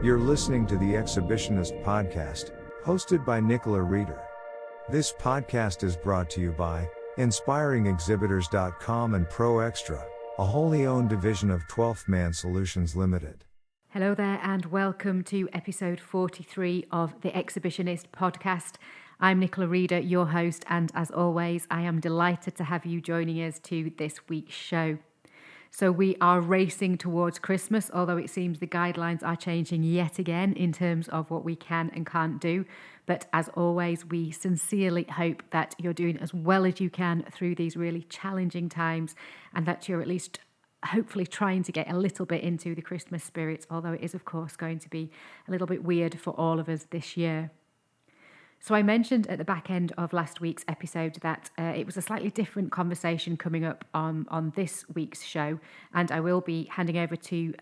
You're listening to the Exhibitionist Podcast, hosted by Nicola Reeder. This podcast is brought to you by InspiringExhibitors.com and Pro Extra, a wholly owned division of 12th Man Solutions Limited. Hello there and welcome to episode 43 of the Exhibitionist Podcast. I'm Nicola Reeder, your host, and as always, I am delighted to have you joining us to this week's show. So we are racing towards Christmas, although it seems the guidelines are changing yet again in terms of what we can and can't do. But as always, we sincerely hope that you're doing as well as you can through these really challenging times and that you're at least hopefully trying to get a little bit into the Christmas spirit, although it is, of course, going to be a little bit weird for all of us this year. So I mentioned at the back end of last week's episode that it was a slightly different conversation coming up on this week's show, and I will be handing over to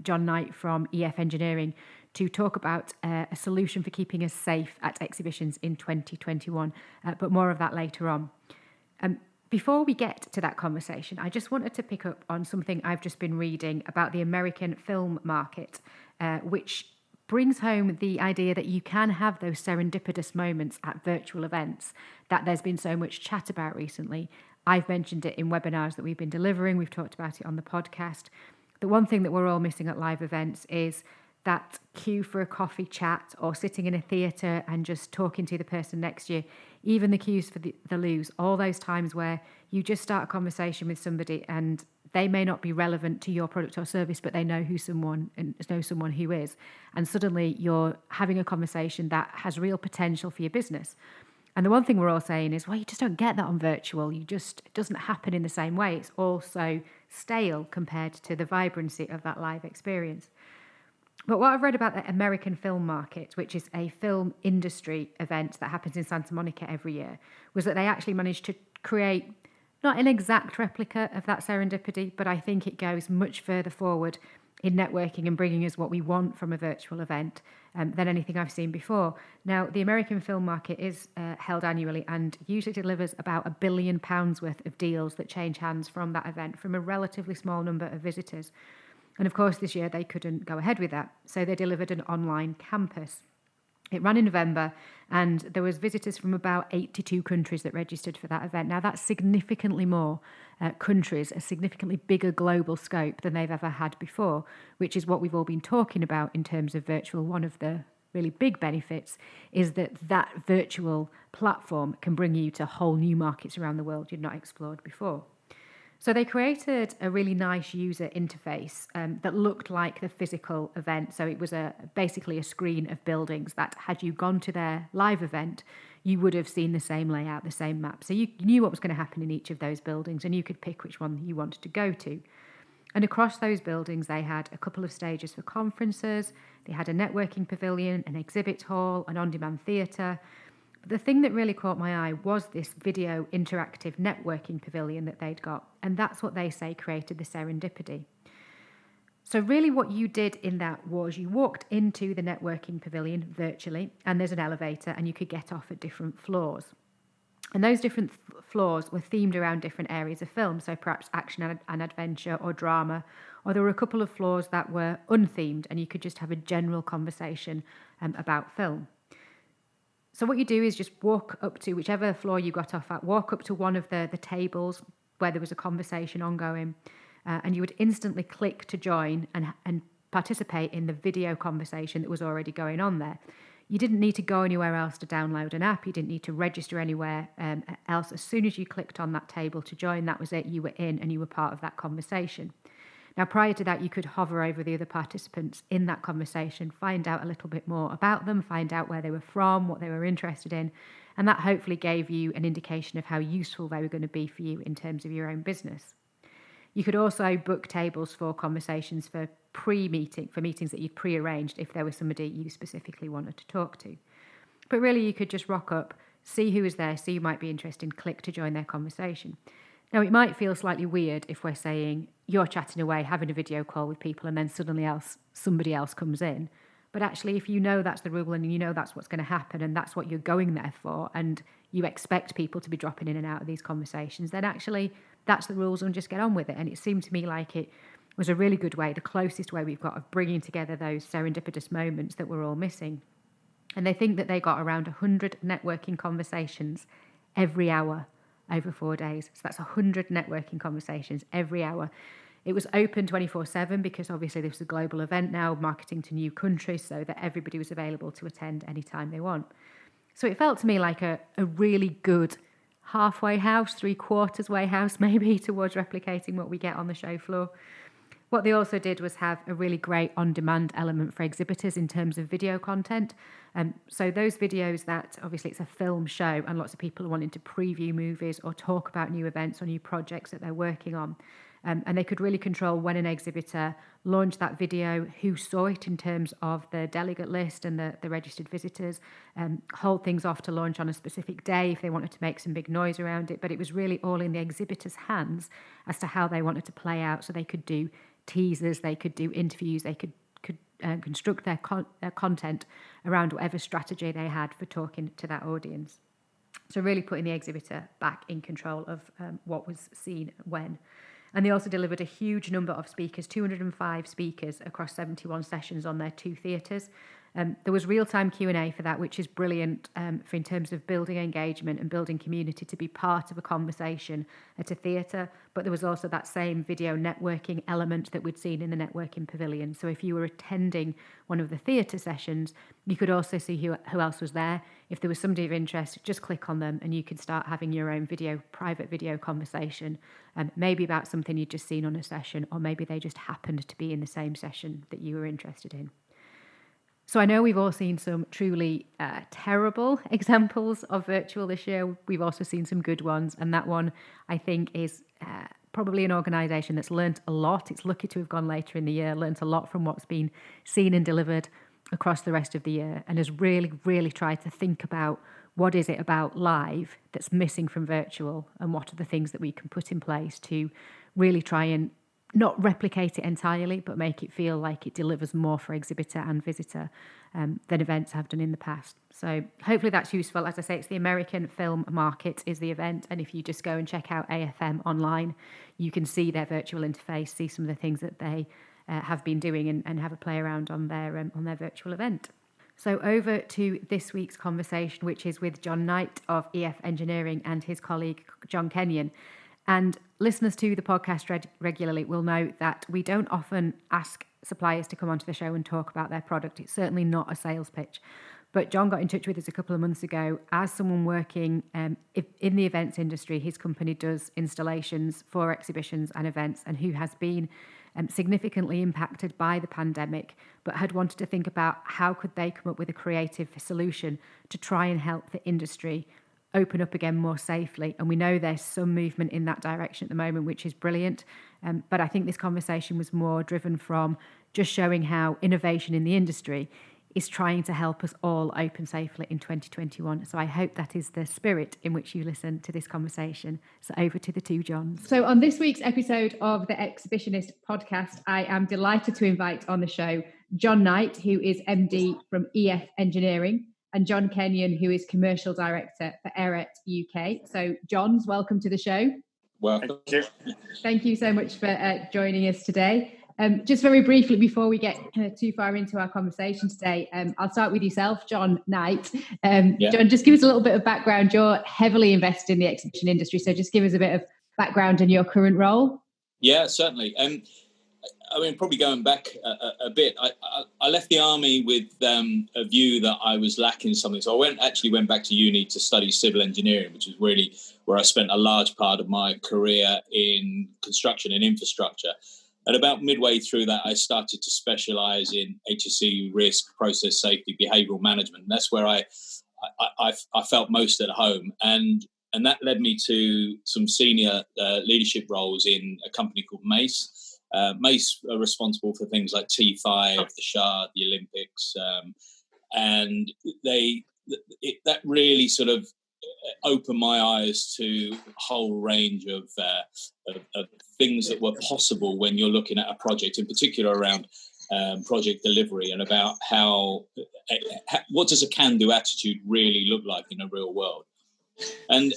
John Knight from EF Engineering to talk about a solution for keeping us safe at exhibitions in 2021, but more of that later on. Before we get to that conversation, I just wanted to pick up on something I've just been reading about the American film market, which brings home the idea that you can have those serendipitous moments at virtual events that there's been so much chat about recently. I've mentioned it in webinars that we've been delivering. We've talked about it on the podcast. The one thing that we're all missing at live events is that queue for a coffee chat or sitting in a theatre and just talking to the person next to you, even the queues for the loos, all those times where you just start a conversation with somebody and they may not be relevant to your product or service, but they know someone who is. And suddenly you're having a conversation that has real potential for your business. And the one thing we're all saying is, well, you just don't get that on virtual. It doesn't happen in the same way. It's also stale compared to the vibrancy of that live experience. But what I've read about the American film market, which is a film industry event that happens in Santa Monica every year, was that they actually managed to create not an exact replica of that serendipity, but I think it goes much further forward in networking and bringing us what we want from a virtual event than anything I've seen before. Now, the American film market is held annually and usually delivers about £1 billion worth of deals that change hands from that event from a relatively small number of visitors. And of course, this year they couldn't go ahead with that, so they delivered an online campus. It ran in November, and there was visitors from about 82 countries that registered for that event. Now, that's significantly more countries, a significantly bigger global scope than they've ever had before, which is what we've all been talking about in terms of virtual. One of the really big benefits is that virtual platform can bring you to whole new markets around the world you'd not explored before. So they created a really nice user interface that looked like the physical event. So it was basically a screen of buildings that had you gone to their live event, you would have seen the same layout, the same map. So you knew what was going to happen in each of those buildings and you could pick which one you wanted to go to. And across those buildings, they had a couple of stages for conferences. They had a networking pavilion, an exhibit hall, an on-demand theatre. But the thing that really caught my eye was this video interactive networking pavilion that they'd got. And that's what they say created the serendipity. So really what you did in that was you walked into the networking pavilion virtually, and there's an elevator and you could get off at different floors. And those different floors were themed around different areas of film, so perhaps action and adventure or drama, or there were a couple of floors that were unthemed and you could just have a general conversation about film. So what you do is just walk up to whichever floor you got off at, walk up to one of the tables where there was a conversation ongoing, and you would instantly click to join and participate in the video conversation that was already going on there. You didn't need to go anywhere else to download an app. You didn't need to register anywhere else. As soon as you clicked on that table to join, that was it. You were in and you were part of that conversation. Now, prior to that, you could hover over the other participants in that conversation, find out a little bit more about them, find out where they were from, what they were interested in, and that hopefully gave you an indication of how useful they were going to be for you in terms of your own business. You could also book tables for conversations for meetings that you'd pre-arranged if there was somebody you specifically wanted to talk to. But really, you could just rock up, see who is there, see who might be interested, and click to join their conversation. Now, it might feel slightly weird if we're saying you're chatting away, having a video call with people, and then suddenly somebody else comes in. But actually, if you know that's the rule and you know that's what's going to happen and that's what you're going there for, and you expect people to be dropping in and out of these conversations, then actually that's the rules and just get on with it. And it seemed to me like it was a really good way, the closest way we've got of bringing together those serendipitous moments that we're all missing. And they think that they got around 100 networking conversations every hour over 4 days. So that's 100 networking conversations every hour. It was open 24/7 because obviously this was a global event now, marketing to new countries, so that everybody was available to attend anytime they want. So it felt to me like a really good halfway house, 3/4 way house maybe, towards replicating what we get on the show floor. What they also did was have a really great on-demand element for exhibitors in terms of video content. So those videos that, obviously it's a film show and lots of people are wanting to preview movies or talk about new events or new projects that they're working on. And they could really control when an exhibitor launched that video, who saw it in terms of the delegate list and the registered visitors, hold things off to launch on a specific day if they wanted to make some big noise around it. But it was really all in the exhibitor's hands as to how they wanted to play out. So they could do teasers, they could do interviews, they could construct their content around whatever strategy they had for talking to that audience. So really putting the exhibitor back in control of what was seen when. And they also delivered a huge number of speakers, 205 speakers across 71 sessions on their 2 theatres. There was real-time Q&A for that, which is brilliant for in terms of building engagement and building community to be part of a conversation at a theatre. But there was also that same video networking element that we'd seen in the networking pavilion. So if you were attending one of the theatre sessions, you could also see who else was there. If there was somebody of interest, just click on them and you could start having your own private video conversation, maybe about something you'd just seen on a session, or maybe they just happened to be in the same session that you were interested in. So I know we've all seen some truly terrible examples of virtual this year. We've also seen some good ones. And that one, I think, is probably an organisation that's learnt a lot. It's lucky to have gone later in the year, learnt a lot from what's been seen and delivered across the rest of the year, and has really, really tried to think about what is it about live that's missing from virtual, and what are the things that we can put in place to really try and not replicate it entirely, but make it feel like it delivers more for exhibitor and visitor than events have done in the past. So hopefully that's useful. As I say, it's the American Film Market is the event. And if you just go and check out AFM online, you can see their virtual interface, see some of the things that they have been doing and have a play around on their virtual event. So over to this week's conversation, which is with John Knight of EF Engineering and his colleague, John Kenyon. And listeners to the podcast regularly will know that we don't often ask suppliers to come onto the show and talk about their product. It's certainly not a sales pitch. But John got in touch with us a couple of months ago as someone working in the events industry. His company does installations for exhibitions and events, and who has been significantly impacted by the pandemic, but had wanted to think about how could they come up with a creative solution to try and help the industry open up again more safely. And we know there's some movement in that direction at the moment, which is brilliant. But I think this conversation was more driven from just showing how innovation in the industry is trying to help us all open safely in 2021. So I hope that is the spirit in which you listen to this conversation. So over to the two Johns. So on this week's episode of the Exhibitionist Podcast, I am delighted to invite on the show John Knight, who is MD from EF Engineering, and John Kenyon, who is Commercial Director for Eret UK. So, Johns, welcome to the show. Welcome. Thank you. Thank you so much for joining us today. Just very briefly, before we get too far into our conversation today, I'll start with yourself, John Knight. John, just give us a little bit of background. You're heavily invested in the exhibition industry, so just give us a bit of background in your current role. Yeah, certainly. Probably going back a bit, I left the army with a view that I was lacking something. So I went back to uni to study civil engineering, which is really where I spent a large part of my career in construction and infrastructure. And about midway through that, I started to specialise in HSE risk, process safety, behavioural management. And that's where I felt most at home. And that led me to some senior leadership roles in a company called Mace. Mace are responsible for things like T5, the Shard, the Olympics, and that really sort of opened my eyes to a whole range of things that were possible when you're looking at a project, in particular around project delivery, and about what does a can-do attitude really look like in a real world. And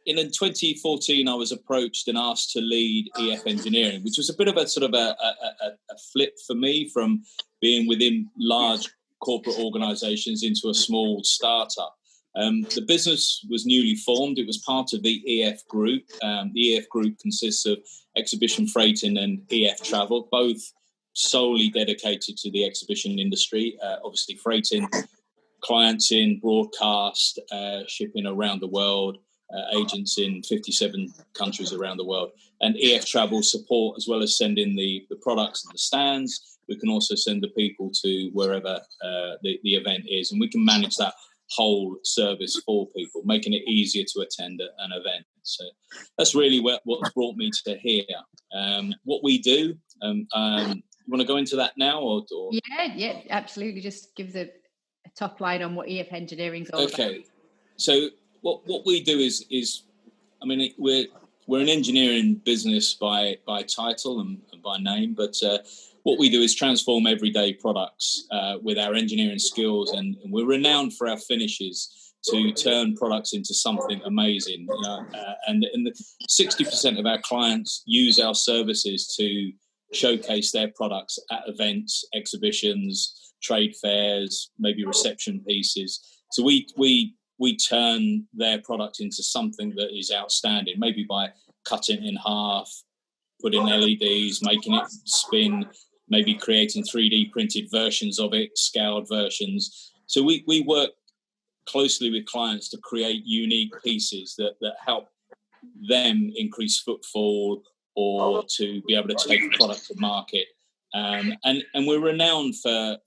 In 2014, I was approached and asked to lead EF engineering, which was a bit of a sort of a flip for me from being within large corporate organisations into a small startup. The business was newly formed. It was part of the EF Group. The EF Group consists of Exhibition Freighting and EF Travel, both solely dedicated to the exhibition industry. Obviously, Freighting, clients in broadcast, shipping around the world, agents in 57 countries around the world. And EF Travel support, as well as sending the products and the stands. We can also send the people to wherever the event is, and we can manage that whole service for people, making it easier to attend an event. So that's really what's brought me to here. What we do, you want to go into that now? Or? Yeah, absolutely. Just give a top line on what EF Engineering's all about. Okay, so what we do is, I mean, we're an engineering business by title and by name, but what we do is transform everyday products with our engineering skills, and we're renowned for our finishes to turn products into something amazing. You know, and 60% of our clients use our services to showcase their products at events, exhibitions, trade fairs, maybe reception pieces. So we turn their product into something that is outstanding, maybe by cutting it in half, putting LEDs, making it spin, maybe creating 3D printed versions of it, scaled versions. So we work closely with clients to create unique pieces that help them increase footfall or to be able to take a product to market. And we're renowned for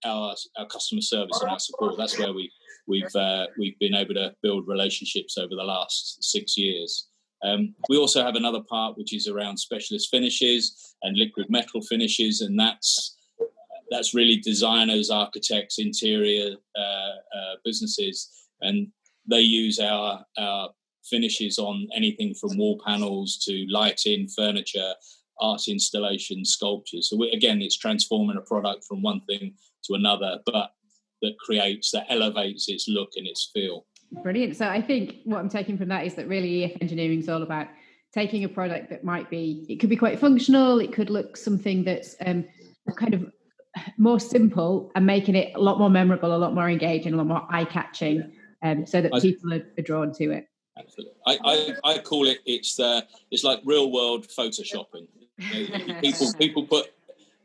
our customer service and our support. That's where we've been able to build relationships over the last 6 years. We also have another part which is around specialist finishes and liquid metal finishes, and that's really designers, architects, interior businesses, and they use our finishes on anything from wall panels to lighting, furniture, art installations, sculptures. So it's transforming a product from one thing to another, but that elevates its look and its feel. Brilliant. So I think what I'm taking from that is that really EF engineering is all about taking a product that it could be quite functional, it could look something that's kind of more simple, and making it a lot more memorable, a lot more engaging, a lot more eye-catching, so that people are drawn to it. Absolutely. I call it, it's like real-world photoshopping. People put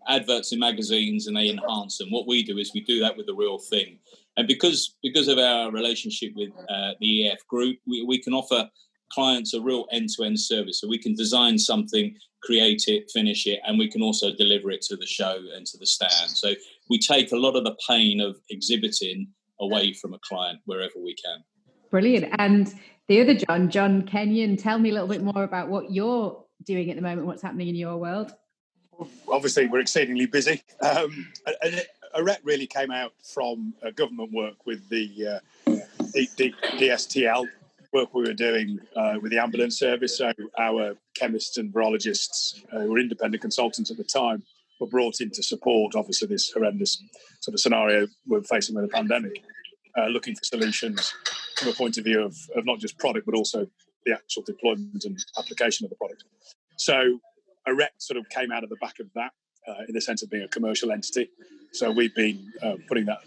adverts in magazines and they enhance them. What we do is we do that with the real thing. And because of our relationship with the EF Group, we can offer clients a real end-to-end service. So we can design something, create it, finish it, and we can also deliver it to the show and to the stand. So we take a lot of the pain of exhibiting away from a client wherever we can. Brilliant. And the other John Kenyon, tell me a little bit more about what you're doing at the moment, what's happening in your world. Obviously, we're exceedingly busy. ARET really came out from government work with the DSTL work we were doing with the ambulance service. So our chemists and virologists who were independent consultants at the time were brought in to support, obviously, this horrendous sort of scenario we're facing with the pandemic, looking for solutions from a point of view of not just product, but also the actual deployment and application of the product. So ARET sort of came out of the back of that in the sense of being a commercial entity. So we've been putting that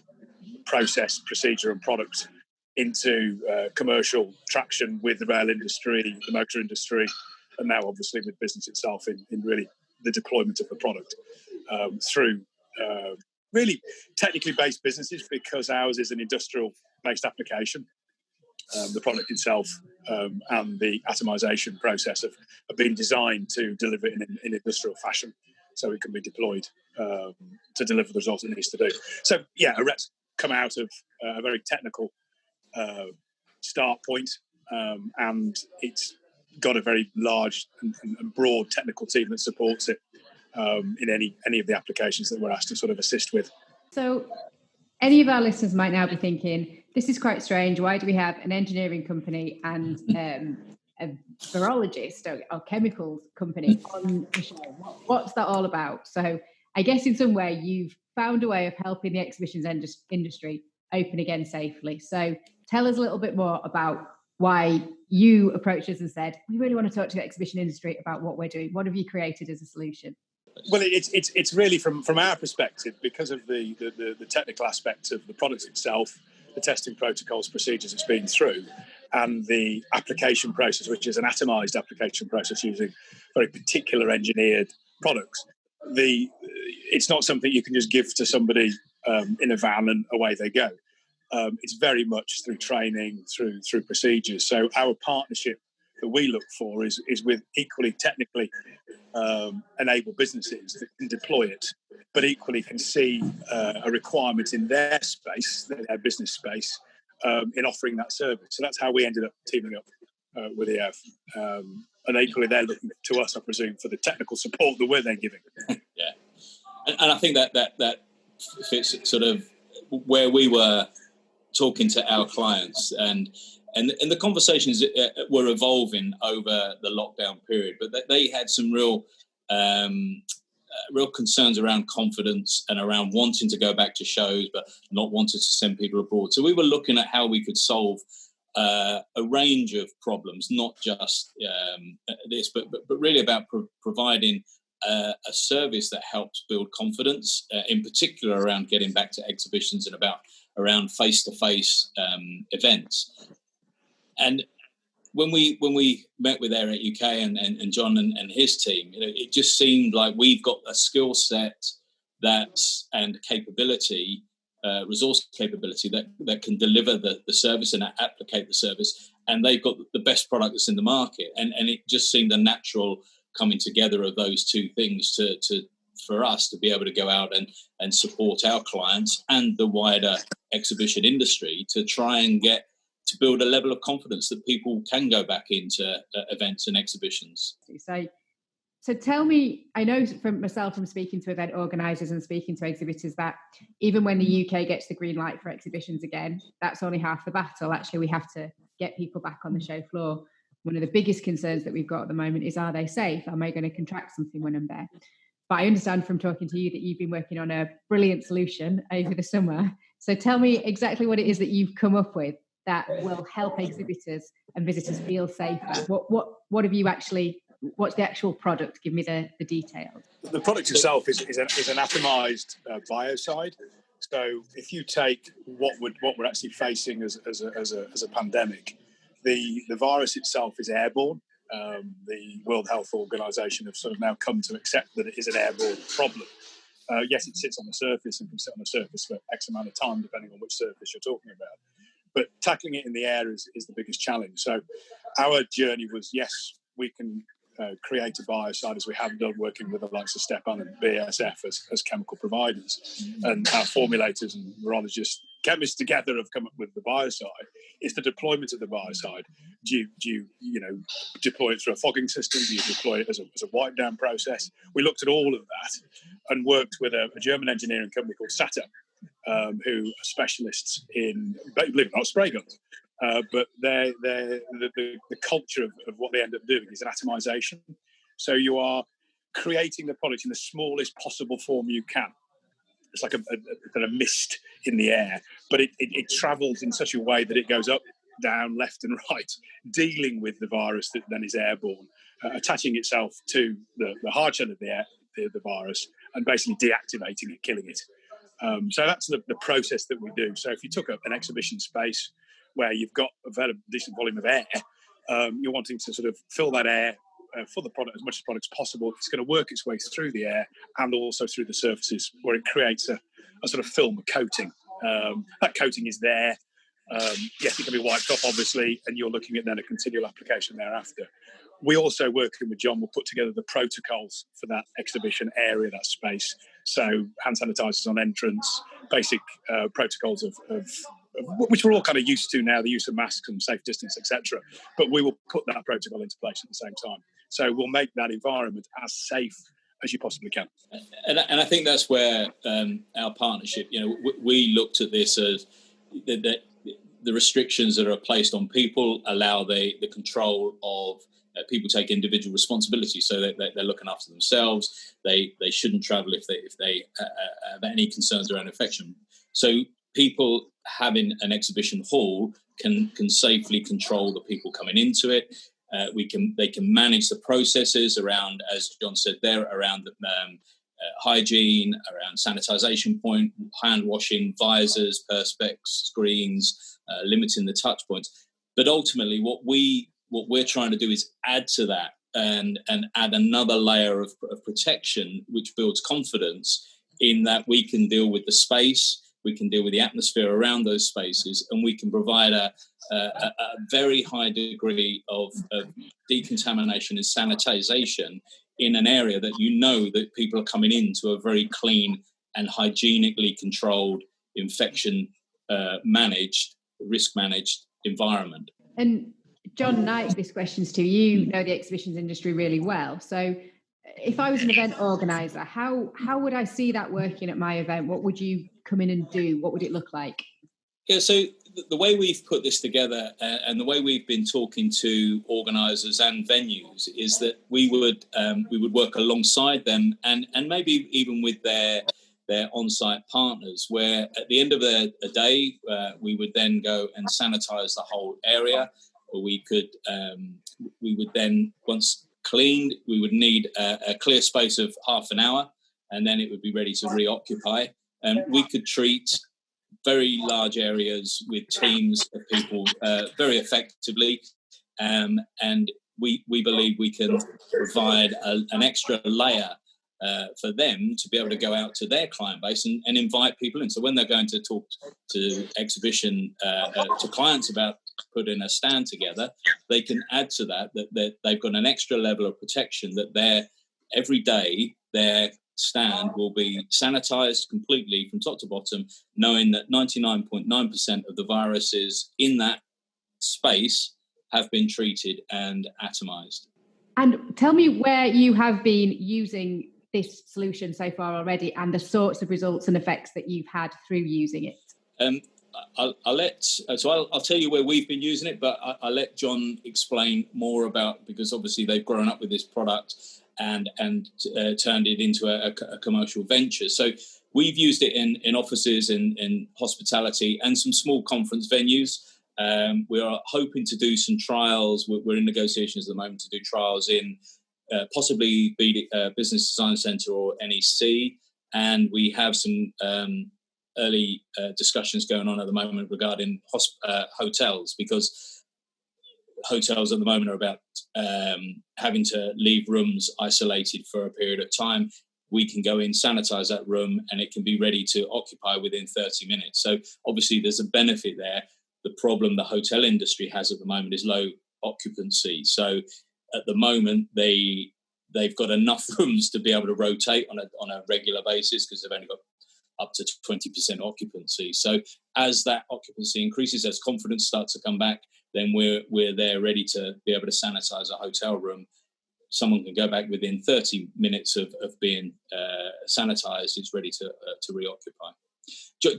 process, procedure and product into commercial traction with the rail industry, the motor industry, and now obviously with business itself in really the deployment of the product through really technically based businesses, because ours is an industrial based application. The product itself and the atomization process have been designed to deliver it in industrial fashion, so it can be deployed to deliver the results it needs to do. So, ARET's come out of a very technical start point, and it's got a very large and broad technical team that supports it in any of the applications that we're asked to sort of assist with. So any of our listeners might now be thinking, this is quite strange. Why do we have an engineering company and a virologist or chemicals company on the show? What's that all about? So I guess in some way you've found a way of helping the exhibitions industry open again safely. So tell us a little bit more about why you approached us and said, we really want to talk to the exhibition industry about what we're doing. What have you created as a solution? Well, it's really from our perspective, because of the technical aspect of the product itself, the testing protocols, procedures it's been through, and the application process, which is an atomized application process using very particular engineered products. It's not something you can just give to somebody in a van and away they go. It's very much through training, through procedures. So our partnership that we look for is with equally technically enable businesses that can deploy it, but equally can see a requirement in their space, their business space, in offering that service. So that's how we ended up teaming up with EF. And equally, they're looking to us, I presume, for the technical support that we're then giving. Yeah, and I think that fits sort of where we were talking to our clients, and the conversations were evolving over the lockdown period, but they had some real concerns around confidence and around wanting to go back to shows, but not wanting to send people abroad. So we were looking at how we could solve a range of problems, not just this, but really about providing a service that helps build confidence, in particular around getting back to exhibitions and around face-to-face events. And when we met with Air UK and John and his team, it just seemed like we've got a skill set and capability, resource capability that can deliver the service and applicate the service, and they've got the best product that's in the market, and it just seemed a natural coming together of those two things for us to be able to go out and support our clients and the wider exhibition industry to try and get to build a level of confidence that people can go back into events and exhibitions. So tell me, I know from speaking to event organisers and speaking to exhibitors, that even when the UK gets the green light for exhibitions again, that's only half the battle. Actually, we have to get people back on the show floor. One of the biggest concerns that we've got at the moment is, are they safe? Am I going to contract something when I'm there? But I understand from talking to you that you've been working on a brilliant solution over the summer. So tell me exactly what it is that you've come up with that will help exhibitors and visitors feel safer. What have you actually, what's the actual product? Give me the details. The product itself is an atomized biocide. So if you take what we're actually facing as a pandemic, the virus itself is airborne. The World Health Organization have sort of now come to accept that it is an airborne problem. Yes, it sits on the surface and can sit on the surface for X amount of time, depending on which surface you're talking about. But tackling it in the air is the biggest challenge. So our journey was, yes, we can create a biocide, as we have done, working with the likes of Stepan and BASF as chemical providers. And our formulators and virologists, chemists together have come up with the biocide. It's the deployment of the biocide. Do you deploy it through a fogging system? Do you deploy it as a wipe down process? We looked at all of that and worked with a German engineering company called SATA, who are specialists in, believe it or not, spray guns. But the culture of what they end up doing is an atomization. So you are creating the product in the smallest possible form you can. It's like a mist in the air, but it travels in such a way that it goes up, down, left and right, dealing with the virus that then is airborne, attaching itself to the hard shell of the virus and basically deactivating it, killing it. So that's the process that we do. So if you took up an exhibition space where you've got a very decent volume of air, you're wanting to sort of fill that air for the product as much as product's possible. It's going to work its way through the air and also through the surfaces, where it creates a sort of film, a coating. That coating is there. Yes, it can be wiped off, obviously, and you're looking at then a continual application thereafter. We also, working with John, will put together the protocols for that exhibition area, that space. So hand sanitizers on entrance, basic protocols of which we're all kind of used to now, the use of masks and safe distance, etc. But we will put that protocol into place at the same time. So we'll make that environment as safe as you possibly can. And I think that's where our partnership, we looked at this as the restrictions that are placed on people allow the control of people take individual responsibility, so that they're looking after themselves. They shouldn't travel if they have any concerns around infection. So people having an exhibition hall can safely control the people coming into it. They can manage the processes around, as John said there, around the hygiene, around sanitisation point, hand washing, visors, perspex, screens, limiting the touch points. But ultimately, what we're trying to do is add to that and add another layer of protection, which builds confidence in that we can deal with the space, we can deal with the atmosphere around those spaces, and we can provide a very high degree of decontamination and sanitisation in an area that that people are coming into a very clean and hygienically controlled, infection managed, risk managed environment. And John Knight, this question's to you. You know the exhibitions industry really well. So if I was an event organizer, how would I see that working at my event? What would you come in and do? What would it look like? Yeah, so the way we've put this together and the way we've been talking to organisers and venues is that we would work alongside them and maybe even with their on-site partners, where at the end of a day we would then go and sanitise the whole area, or we would then, once cleaned, we would need a clear space of half an hour, and then it would be ready to reoccupy. And we could treat very large areas with teams of people very effectively, and we believe we can provide an extra layer for them to be able to go out to their client base and invite people in. So when they're going to talk to exhibition to clients about putting a stand together, they can add to that they've got an extra level of protection, that every day their stand will be sanitised completely from top to bottom, knowing that 99.9% of the viruses in that space have been treated and atomised. And tell me where you have been using this solution so far already and the sorts of results and effects that you've had through using it. I'll tell you where we've been using it, but I'll let John explain more about, because obviously they've grown up with this product and turned it into a commercial venture. So we've used it in offices, in hospitality, and some small conference venues. We are hoping to do some trials. We're in negotiations at the moment to do trials in possibly Business Design Centre or NEC, and we have some early discussions going on at the moment regarding hotels, because hotels at the moment are about having to leave rooms isolated for a period of time. We can go in, sanitise that room, and it can be ready to occupy within 30 minutes. So obviously there's a benefit there. The problem the hotel industry has at the moment is low occupancy. So at the moment they've got enough rooms to be able to rotate on a regular basis, because they've only got up to 20% occupancy. So as that occupancy increases, as confidence starts to come back, then we're there ready to be able to sanitize a hotel room. Someone can go back within 30 minutes of being sanitized. It's ready to reoccupy.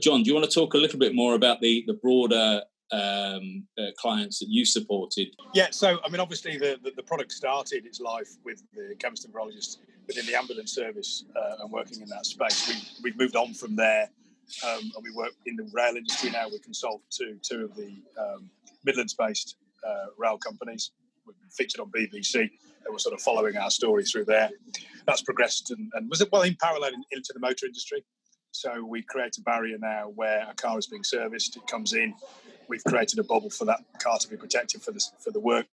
John, do you want to talk a little bit more about the broader clients that you supported? Yeah, so I mean, obviously the product started its life with the chemist and virologist within the ambulance service and working in that space. We've moved on from there, and we work in the rail industry now. We consult to two of the Midlands-based rail companies. We've been featured on BBC, and we're sort of following our story through there. That's progressed and was in parallel into the motor industry. So we create a barrier now where a car is being serviced, it comes in. We've created a bubble for that car to be protected for the work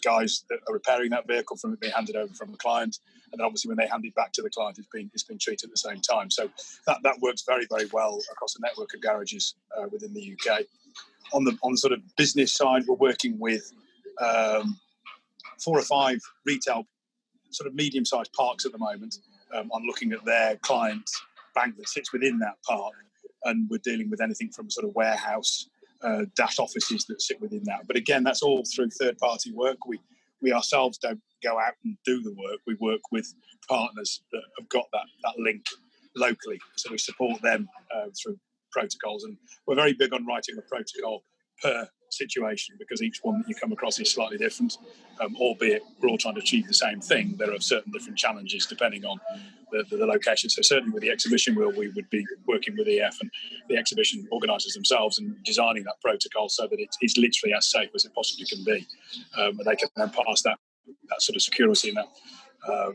guys that are repairing that vehicle from it being handed over from the client, and then obviously when they hand it back to the client, it's been treated at the same time. So that works very, very well across a network of garages within the UK. On the sort of business side, we're working with 4 or 5 retail sort of medium-sized parks at the moment on looking at their client bank that sits within that park, and we're dealing with anything from sort of warehouse dash offices that sit within that. But again, that's all through third-party work. We ourselves don't go out and do the work. We work with partners that have got that link locally, so we support them through protocols. And we're very big on writing a protocol per situation, because each one that you come across is slightly different, albeit we're all trying to achieve the same thing. There are certain different challenges depending on the location. So certainly with the exhibition wheel, we would be working with EF and the exhibition organisers themselves and designing that protocol so that it's literally as safe as it possibly can be. And they can then pass that sort of security and that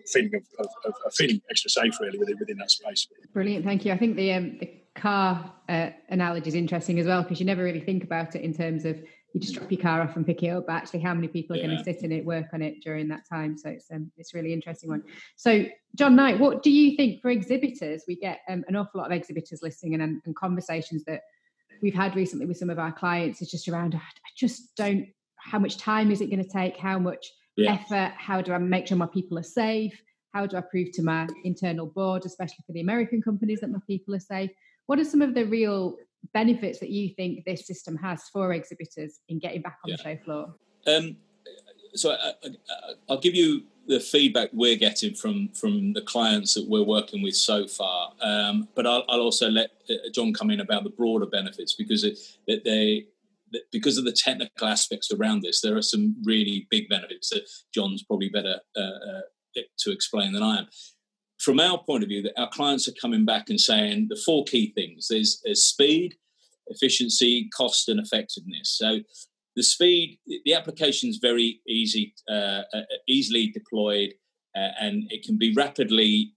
feeling of feeling extra safe really within that space. Brilliant, thank you. I think the car analogy is interesting as well, because you never really think about it in terms of you just drop your car off and pick it up, but actually how many people are going to sit in it, work on it during that time. So it's really interesting one. So John Knight, what do you think for exhibitors? We get an awful lot of exhibitors listening and conversations that we've had recently with some of our clients. It's just around, I just don't, how much time is it going to take? How much effort? How do I make sure my people are safe? How do I prove to my internal board, especially for the American companies, that my people are safe? What are some of the real benefits that you think this system has for exhibitors in getting back on the show floor? So I'll give you the feedback we're getting from the clients that we're working with so far, but I'll also let John come in about the broader benefits, because because of the technical aspects around this, there are some really big benefits that John's probably better to explain than I am. From our point of view, that our clients are coming back and saying the four key things: there's speed, efficiency, cost, and effectiveness. So the speed, the application is very easily deployed, and it can be rapidly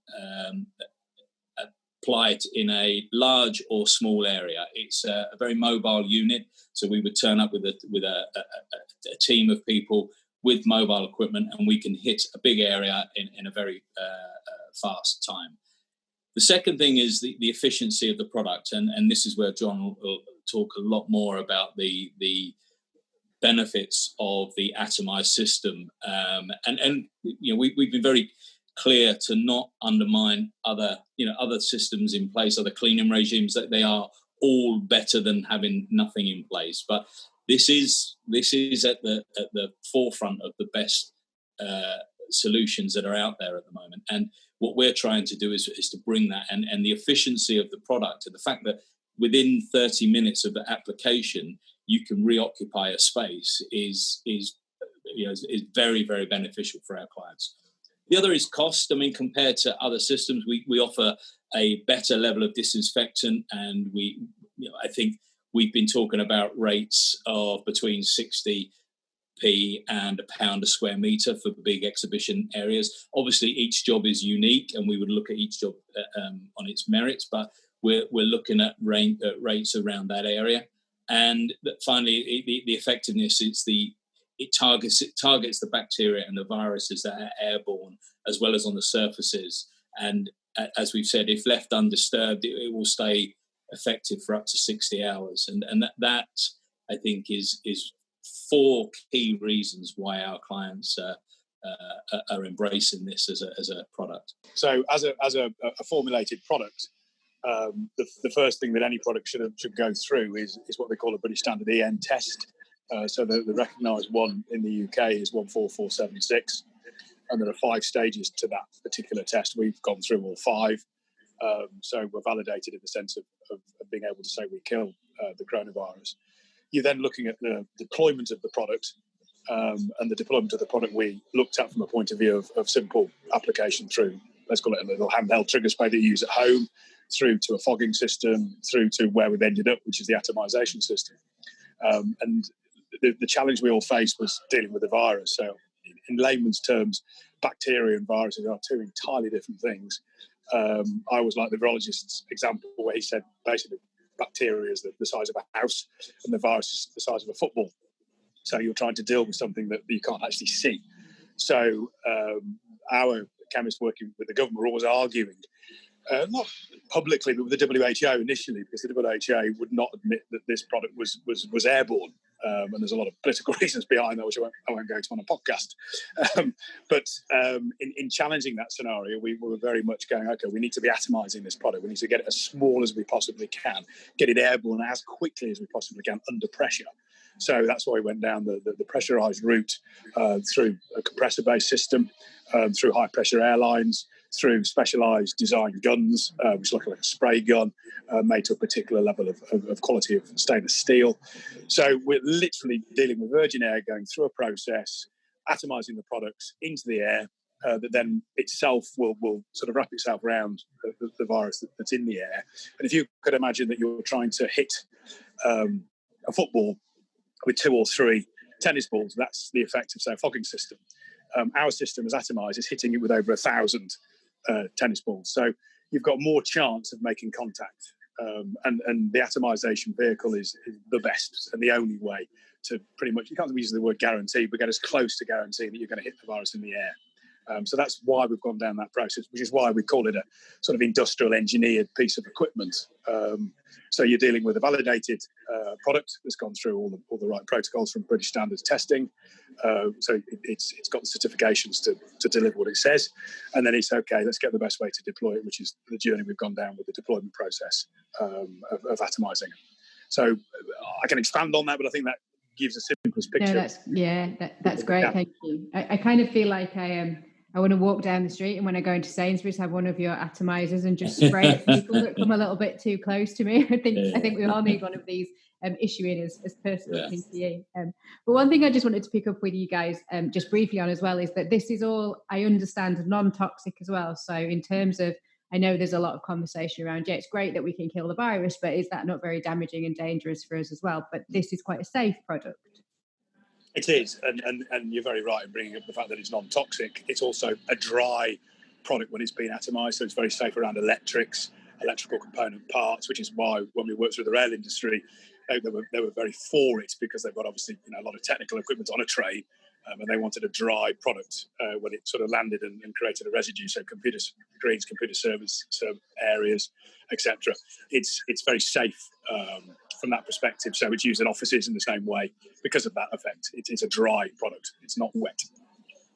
applied in a large or small area. It's a very mobile unit, so we would turn up with a team of people with mobile equipment, and we can hit a big area in a very fast time. The second thing is the efficiency of the product, and this is where John will talk a lot more about the benefits of the atomized system. And you know, we've been very clear to not undermine other systems in place, other cleaning regimes, that they are all better than having nothing in place. But this is at the forefront of the best solutions that are out there at the moment. And what we're trying to do is to bring that and the efficiency of the product, and the fact that within 30 minutes of the application you can reoccupy a space is very, very beneficial for our clients. The other is cost. I mean, compared to other systems, we offer a better level of disinfectant, and I think we've been talking about rates of between 60p and £1 a square metre for big exhibition areas. Obviously, each job is unique, and we would look at each job on its merits, but we're looking at rates around that area. And finally, the effectiveness, it targets the bacteria and the viruses that are airborne, as well as on the surfaces. And as we've said, if left undisturbed, it will stay effective for up to 60 hours. And that I think is four key reasons why our clients are embracing this as a product. So as a formulated product, the first thing that any product should go through is what they call a British Standard EN test. So the recognised one in the UK is 14476, and there are 5 stages to that particular test. We've gone through all 5, so we're validated in the sense of being able to say we kill the coronavirus. You're then looking at the deployment of the product, and the deployment of the product we looked at from a point of view of simple application through, let's call it a little handheld trigger spray that you use at home, through to a fogging system, through to where we've ended up, which is the atomization system. And the challenge we all faced was dealing with the virus. So in layman's terms, bacteria and viruses are 2 entirely different things. I was like the virologist's example, where he said basically bacteria is the size of a house and the virus is the size of a football. So you're trying to deal with something that you can't actually see. So our chemists working with the government were always arguing, not publicly, but with the WHO initially, because the WHO would not admit that this product was airborne. And there's a lot of political reasons behind that, which I won't go to on a podcast. But in challenging that scenario, we were very much going, okay, we need to be atomizing this product. We need to get it as small as we possibly can, get it airborne as quickly as we possibly can under pressure. So that's why we went down the pressurized route through a compressor-based system, through high-pressure airlines, through specialised design guns, which look like a spray gun, made to a particular level of quality of stainless steel. So we're literally dealing with virgin air going through a process, atomising the products into the air, that then itself will sort of wrap itself around the virus that's in the air. And if you could imagine that you're trying to hit a football with 2 or 3 tennis balls, that's the effect of, say, a fogging system. Our system is atomised, it's hitting it with over 1,000 tennis balls. So you've got more chance of making contact. And the atomisation vehicle is the best and the only way to pretty much, you can't use the word guarantee, but get as close to guaranteeing that you're going to hit the virus in the air. So that's why we've gone down that process, which is why we call it a sort of industrial engineered piece of equipment. So you're dealing with a validated product that's gone through all the right protocols from British standards testing. So it's got the certifications to deliver what it says. And then it's okay, let's get the best way to deploy it, which is the journey we've gone down with the deployment process of atomising. So I can expand on that, but I think that gives a simplest picture. That's great. Yeah. Thank you. I kind of feel like I want to walk down the street, and when I go into Sainsbury's, have one of your atomizers and just spray at people that come a little bit too close to me. I think we all need one of these issuing as personal PPE. But one thing I just wanted to pick up with you guys just briefly on as well is that this is all, I understand, non-toxic as well. So in terms of, I know there's a lot of conversation around, it's great that we can kill the virus, but is that not very damaging and dangerous for us as well? But this is quite a safe product. It is, and you're very right in bringing up the fact that it's non-toxic. It's also a dry product when it's been atomised, so it's very safe around electrical component parts, which is why when we worked through the rail industry, they were very for it, because they've got obviously a lot of technical equipment on a train, and they wanted a dry product when it sort of landed and created a residue. So computer screens, computer service areas, etc. It's very safe from that perspective. So it's used in offices in the same way because of that effect. It's a dry product. It's not wet.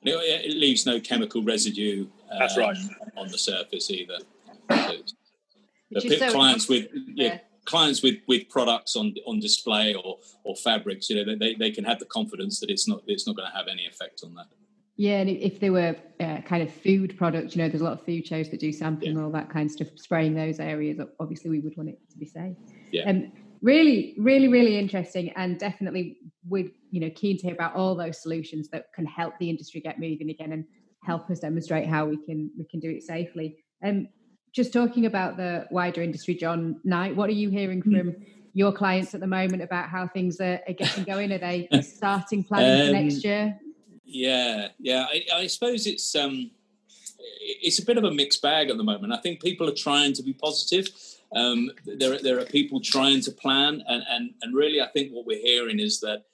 It leaves no chemical residue. That's right. On the surface either. Clients with products on display or fabrics, they can have the confidence that it's not going to have any effect on that. Yeah, and if they were kind of food products, there's a lot of food shows that do sampling, all that kind of stuff, spraying those areas, obviously we would want it to be safe. Yeah. Really, really, really interesting, and definitely we're keen to hear about all those solutions that can help the industry get moving again and help us demonstrate how we can do it safely. Just talking about the wider industry, John Knight, what are you hearing from your clients at the moment about how things are getting going? Are they starting planning for next year? Yeah. I suppose it's a bit of a mixed bag at the moment. I think people are trying to be positive. There are people trying to plan, and really, I think what we're hearing is that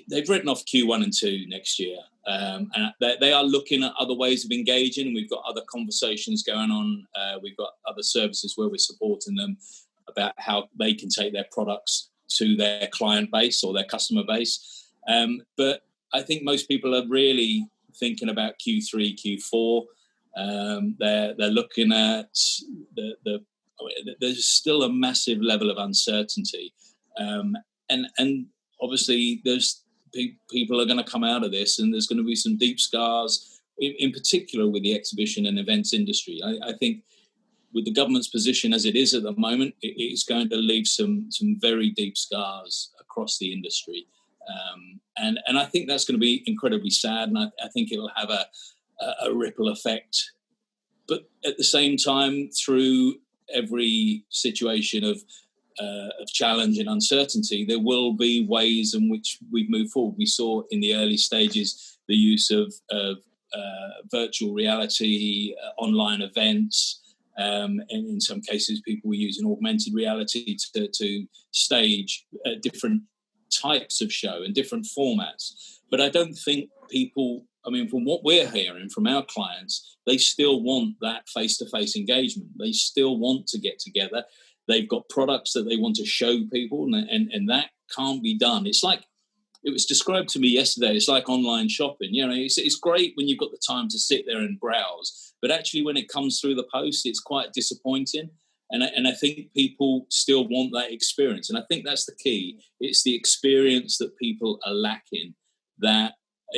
they've written off Q1 and 2 next year, and they are looking at other ways of engaging. We've got other conversations going on. We've got other services where we're supporting them about how they can take their products to their client base or their customer base. But I think most people are really thinking about Q3, Q4. They're looking at there's still a massive level of uncertainty, and obviously there's people are going to come out of this, and there's going to be some deep scars, in particular with the exhibition and events industry. I think with the government's position as it is at the moment, it's going to leave some very deep scars across the industry, and I think that's going to be incredibly sad, and I think it will have a ripple effect. But at the same time, through every situation of challenge and uncertainty, there will be ways in which we move forward. We saw in the early stages the use of virtual reality, online events, and in some cases people were using augmented reality to stage different types of show and different formats. But I don't think people, from what we're hearing from our clients, they still want that face-to-face engagement. They still want to get together. They've got products that they want to show people, and that can't be done. It's like, it was described to me yesterday, it's like online shopping. It's great when you've got the time to sit there and browse, but actually when it comes through the post, it's quite disappointing. And I think people still want that experience. And I think that's the key. It's the experience that people are lacking that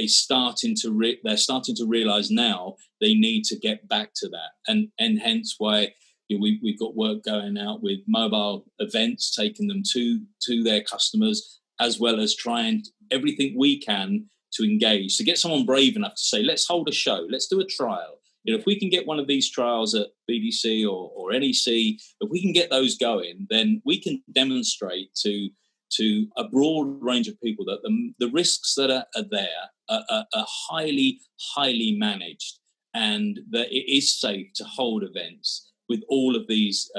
starting to realise now they need to get back to that, and hence why we've got work going out with mobile events, taking them to their customers, as well as trying everything we can to engage, to get someone brave enough to say, let's hold a show, let's do a trial. If we can get one of these trials at BDC or NEC, if we can get those going, then we can demonstrate to a broad range of people that the risks that are there are highly, highly managed, and that it is safe to hold events with all of these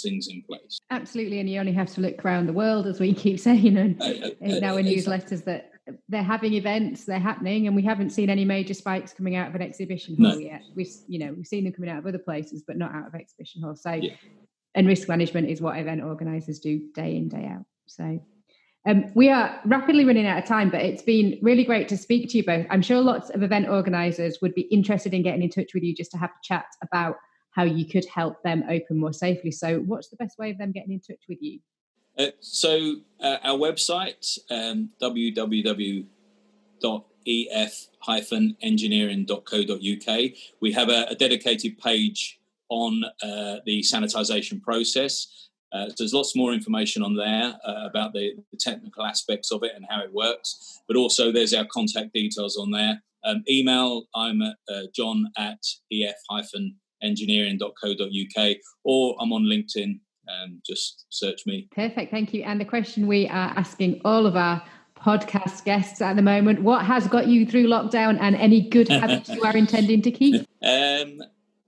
things in place. Absolutely, and you only have to look around the world, as we keep saying, and in our newsletters, that they're having events, they're happening, and we haven't seen any major spikes coming out of an exhibition hall yet. We've seen them coming out of other places, but not out of exhibition hall. So, and risk management is what event organisers do day in, day out. So. We are rapidly running out of time, but it's been really great to speak to you both. I'm sure lots of event organisers would be interested in getting in touch with you just to have a chat about how you could help them open more safely. So what's the best way of them getting in touch with you? Our website, www.ef-engineering.co.uk. We have a dedicated page on the sanitisation process. So there's lots more information on there about the technical aspects of it and how it works. But also there's our contact details on there. Email, I'm at john@ef-engineering.co.uk, or I'm on LinkedIn. Just search me. Perfect, thank you. And the question we are asking all of our podcast guests at the moment, what has got you through lockdown, and any good habits you are intending to keep?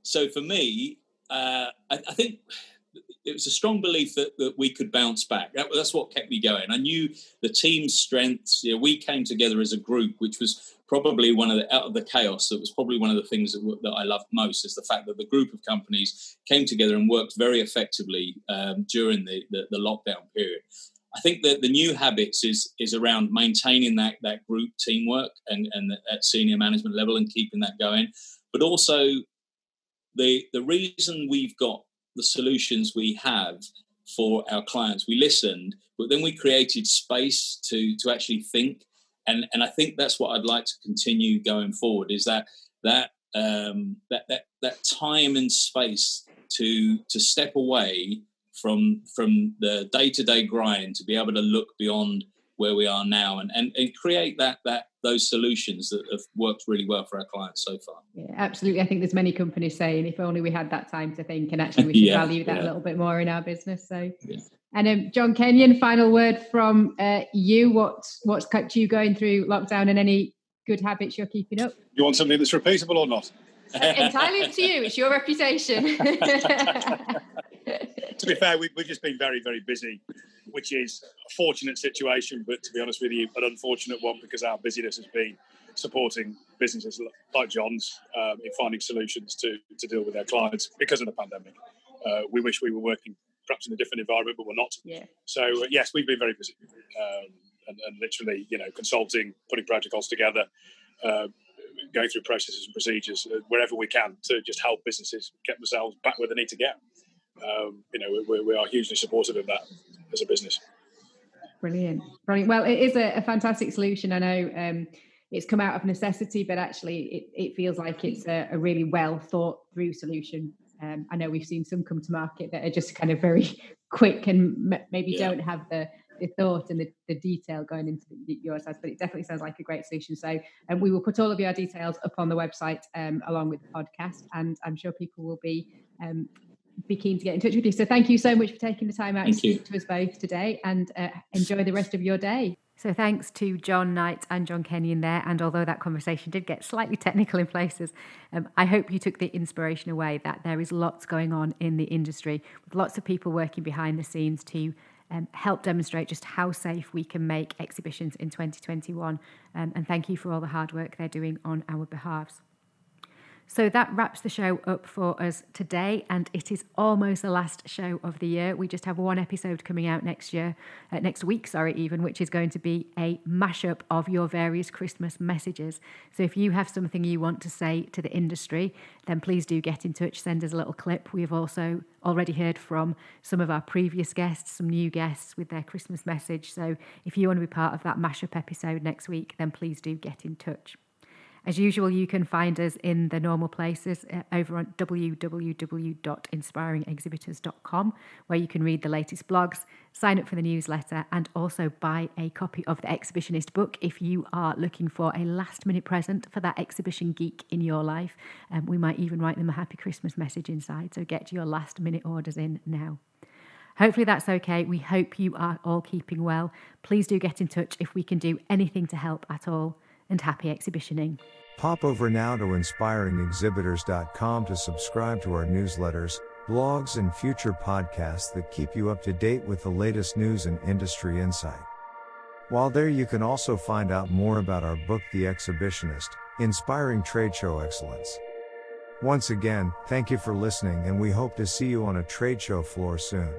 So for me, I think it was a strong belief that we could bounce back. That's what kept me going. I knew the team's strengths. We came together as a group, which was probably out of the chaos, that was probably one of the things that I loved most, is the fact that the group of companies came together and worked very effectively during the lockdown period. I think that the new habits is around maintaining that group teamwork and at senior management level, and keeping that going. But also the reason we've got the solutions we have for our clients, we listened, but then we created space to actually think, and I think that's what I'd like to continue going forward, is that time and space to step away from the day-to-day grind, to be able to look beyond where we are now and create those solutions that have worked really well for our clients so far. Yeah, absolutely. I think there's many companies saying, if only we had that time to think, and actually we should value that a little bit more in our business. So, and John Kenyon, final word from you. What's kept you going through lockdown, and any good habits you're keeping up? You want something that's repeatable or not? Entirely up to you. It's your reputation. To be fair, we've just been very, very busy, which is a fortunate situation, but to be honest with you, an unfortunate one, because our busyness has been supporting businesses like John's in finding solutions to deal with their clients because of the pandemic. We wish we were working perhaps in a different environment, but we're not. Yeah. So, yes, we've been very busy and literally, consulting, putting protocols together, going through processes and procedures wherever we can to just help businesses get themselves back where they need to get. We are hugely supportive of that as a business. Brilliant. Well, it is a fantastic solution. I know it's come out of necessity, but actually it feels like it's a really well thought through solution. I know we've seen some come to market that are just kind of very quick and maybe don't have the thought and the detail going into your size, but it definitely sounds like a great solution. So we will put all of your details up on the website along with the podcast, and I'm sure people will be keen to get in touch with you. So thank you so much for taking the time out to speak to us both today, and enjoy the rest of your day. So thanks to John Knight and John Kenyon there. And although that conversation did get slightly technical in places, I hope you took the inspiration away that there is lots going on in the industry, with lots of people working behind the scenes to help demonstrate just how safe we can make exhibitions in 2021. And thank you for all the hard work they're doing on our behalves. So that wraps the show up for us today, and it is almost the last show of the year. We just have one episode coming out next week, which is going to be a mashup of your various Christmas messages. So if you have something you want to say to the industry, then please do get in touch, send us a little clip. We have also already heard from some of our previous guests, some new guests with their Christmas message. So if you want to be part of that mashup episode next week, then please do get in touch. As usual, you can find us in the normal places over on www.inspiringexhibitors.com, where you can read the latest blogs, sign up for the newsletter, and also buy a copy of the Exhibitionist book if you are looking for a last-minute present for that exhibition geek in your life. We might even write them a happy Christmas message inside, so get your last-minute orders in now. Hopefully that's okay. We hope you are all keeping well. Please do get in touch if we can do anything to help at all. And happy exhibitioning. Pop over now to inspiringexhibitors.com to subscribe to our newsletters, blogs, and future podcasts that keep you up to date with the latest news and industry insight. While there, you can also find out more about our book, The Exhibitionist, Inspiring Trade Show Excellence. Once again, thank you for listening, and we hope to see you on a trade show floor soon.